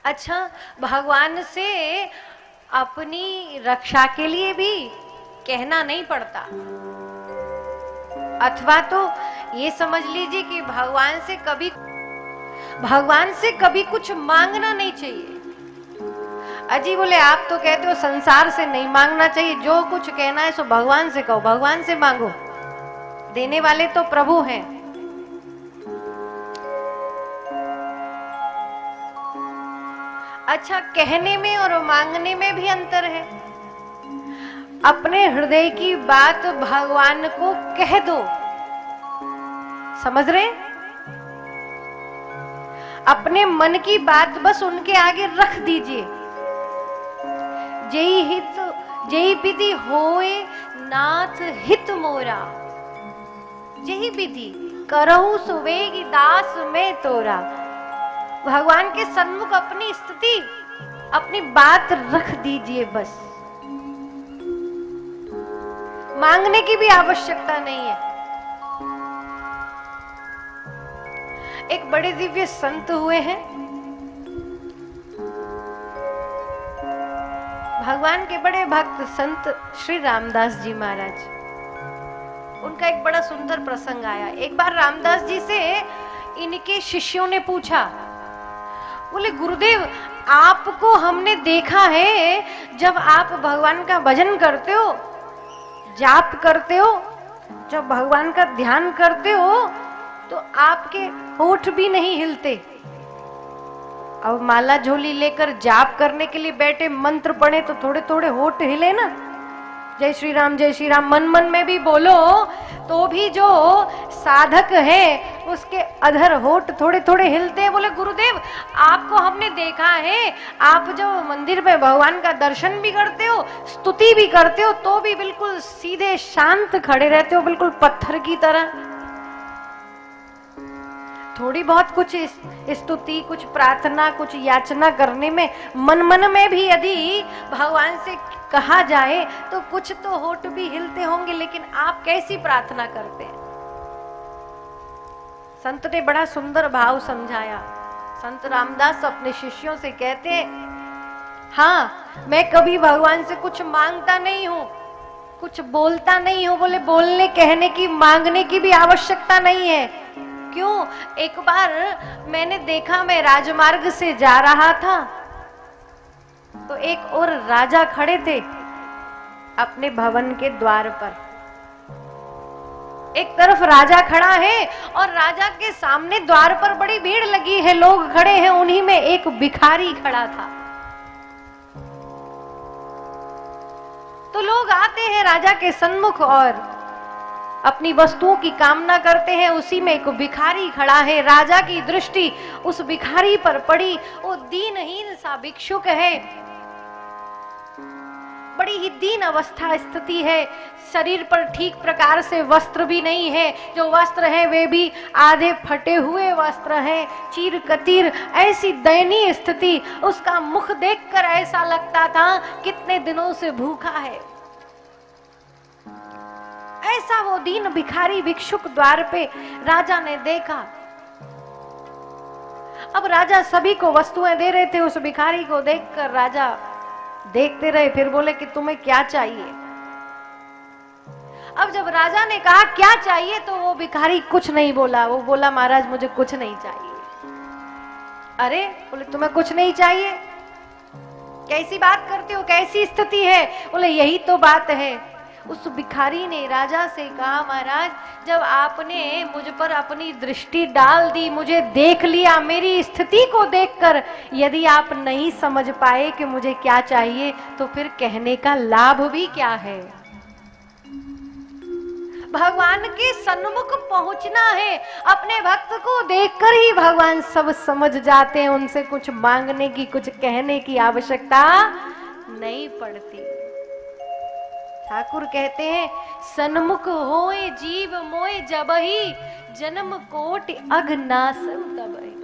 अच्छा, भगवान से अपनी रक्षा के लिए भी कहना नहीं पड़ता, अथवा तो ये समझ लीजिए कि भगवान से कभी कुछ मांगना नहीं चाहिए। अजी बोले आप तो कहते हो संसार से नहीं मांगना चाहिए, जो कुछ कहना है सो भगवान से कहो, भगवान से मांगो, देने वाले तो प्रभु हैं। अच्छा, कहने में और मांगने में भी अंतर है। अपने हृदय की बात भगवान को कह दो, समझ रहे? अपने मन की बात बस उनके आगे रख दीजिए। जेहि हित जेहि विधि होए नाथ हित मोरा, जेहि विधि करहु सुवेगी दास में तोरा। भगवान के सन्मुख अपनी स्थिति, अपनी बात रख दीजिए बस, मांगने की भी आवश्यकता नहीं है। एक बड़े दिव्य संत हुए हैं, भगवान के बड़े भक्त संत श्री रामदास जी महाराज। उनका एक बड़ा सुंदर प्रसंग आया। एक बार रामदास जी से इनके शिष्यों ने पूछा, बोले गुरुदेव आपको हमने देखा है जब आप भगवान का भजन करते हो, जाप करते हो, जब भगवान का ध्यान करते हो तो आपके होठ भी नहीं हिलते। अब माला झोली लेकर जाप करने के लिए बैठे, मंत्र पढ़े तो थोड़े थोड़े होठ हिले ना, जय श्री राम मन मन में भी बोलो तो भी जो साधक है उसके अधर होठ थोड़े थोड़े हिलते हैं। बोले गुरुदेव आपको हमने देखा है, आप जो मंदिर में भगवान का दर्शन भी करते हो, स्तुति भी करते हो, तो भी बिल्कुल सीधे शांत खड़े रहते हो, बिल्कुल पत्थर की तरह। थोड़ी बहुत कुछ स्तुति, कुछ प्रार्थना, कुछ याचना करने में मन मन में भी यदि भगवान से कहा जाए तो कुछ तो होठ भी हिलते होंगे, लेकिन आप कैसी प्रार्थना करते हैं? संत ने बड़ा सुंदर भाव समझाया। संत रामदास अपने शिष्यों से कहते हैं, हाँ मैं कभी भगवान से कुछ मांगता नहीं हूं, कुछ बोलता नहीं हूं। बोले बोलने कहने की मांगने की भी आवश्यकता नहीं है। क्यों? एक बार मैंने देखा, मैं राजमार्ग से जा रहा था तो एक और राजा खड़े थे अपने भवन के द्वार पर। एक तरफ राजा खड़ा है और राजा के सामने द्वार पर बड़ी भीड़ लगी है, लोग खड़े हैं, उन्हीं में एक भिखारी खड़ा था। तो लोग आते हैं राजा के सन्मुख और अपनी वस्तुओं की कामना करते हैं। उसी में एक भिखारी खड़ा है, राजा की दृष्टि उस भिखारी पर पड़ी। वो दीनहीन सा भिक्षुक है, बड़ी ही दीन अवस्था स्थिति है, शरीर पर ठीक प्रकार से वस्त्र भी नहीं है, जो वस्त्र है वे भी आधे फटे हुए वस्त्र हैं, चीर कतीर, ऐसी दयनीय स्थिति। उसका मुख देखकर ऐसा लगता था कितने दिनों से भूखा है। ऐसा वो दीन भिखारी भिक्षुक द्वार पे राजा ने देखा। अब राजा सभी को वस्तुएं दे रहे थे, उस भिखारी को देखकर राजा देखते रहे, फिर बोले कि तुम्हें क्या चाहिए? अब जब राजा ने कहा क्या चाहिए तो वो भिखारी कुछ नहीं बोला। वो बोला महाराज मुझे कुछ नहीं चाहिए। अरे बोले तुम्हें कुछ नहीं चाहिए? कैसी बात करते हो, कैसी स्थिति है? बोले यही तो बात है। उस भिखारी ने राजा से कहा महाराज जब आपने मुझ पर अपनी दृष्टि डाल दी, मुझे देख लिया, मेरी स्थिति को देखकर यदि आप नहीं समझ पाए कि मुझे क्या चाहिए तो फिर कहने का लाभ भी क्या है? भगवान के सन्मुख पहुंचना है, अपने भक्त को देखकर ही भगवान सब समझ जाते हैं, उनसे कुछ मांगने की, कुछ कहने की आवश्यकता नहीं पड़ती। ठाकुर कहते हैं सन्मुख होए जीव मोए जबहि, जन्म कोटि अघनासम तबहि।